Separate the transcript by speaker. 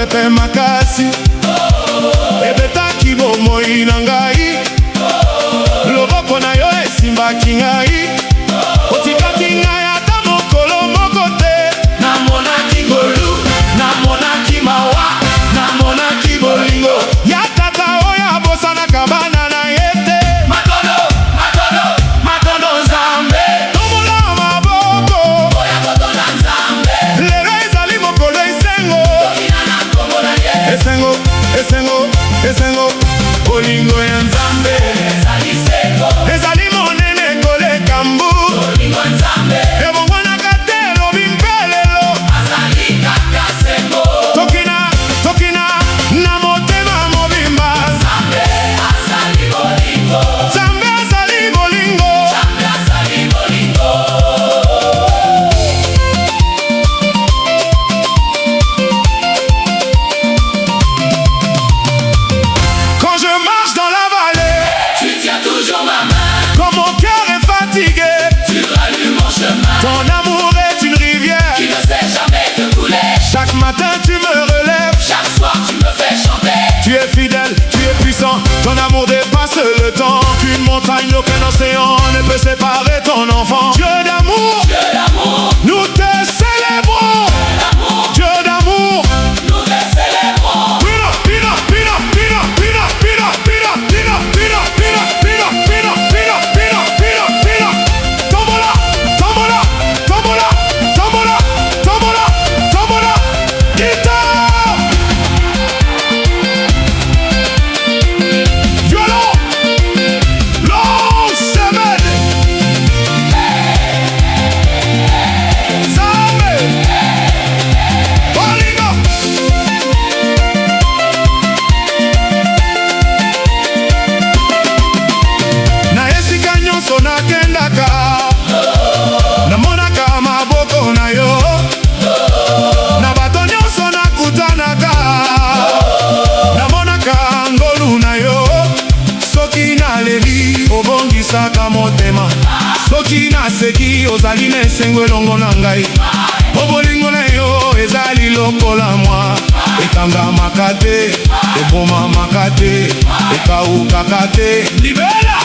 Speaker 1: pepe makasi ebetaki bomoi na ngai loboko na yo esimbaki ngai otikaki ngai ata mokolo moko te namonaki ngolu namonaki mawa namonaki bolingo ya tata oyo abosanaka bana na ye te matondo matondo matondo nzambe tombola maboko oya kotonda nzambe lelo ezali mokolo esengo esengo esengo esengo bolingo ya nzambe ezali monene koleka mbu bolingo nzambe ebongwanaka te elobi mpelelo azali kaka sengo tokina na motema mobimba nzambe azali bolingo nzambe azali bolingo nzambe azali bolingo. Quand je marche dans la vallée,
Speaker 2: tu tiens toujours ma main.
Speaker 1: quand mon cœur est fatigué,
Speaker 2: Tu rallumes mon chemin.
Speaker 1: ton amour est une rivière
Speaker 2: Qui ne sait jamais te couler.
Speaker 1: chaque matin tu me relèves.
Speaker 2: Chaque soir tu me fais chanter.
Speaker 1: Tu es fidèle, tu es puissant, ton amour dépasse le temps. Qu'une montagne, aucun océan ne peut séparer ton enfant. Dieu d'amour,
Speaker 2: Dieu d'amour,
Speaker 1: nous te célébrons.
Speaker 2: d'amour,
Speaker 1: Dieu d'amour,
Speaker 2: nous te célébrons.
Speaker 1: pina, pina, pina, pina, pina, pina, pina, pina, pina, pina, pina, pina, pina, pina, pina, pina. Tombola, tombola, tombola, tombola, tombola, tombola. Guitare, violon, long semaine. Zambe, bolingo. Na esika nyonso nakendaka namonaka maboko na yo na bato nyonso nakutanaka namonaka ngolu na yo soki naleli obongisaka motema soki naseki ozali na esengo elongo na ngai bolingo na yo ezali lokola mwa ekangamaka te ebomamaka te ekaukaka te libela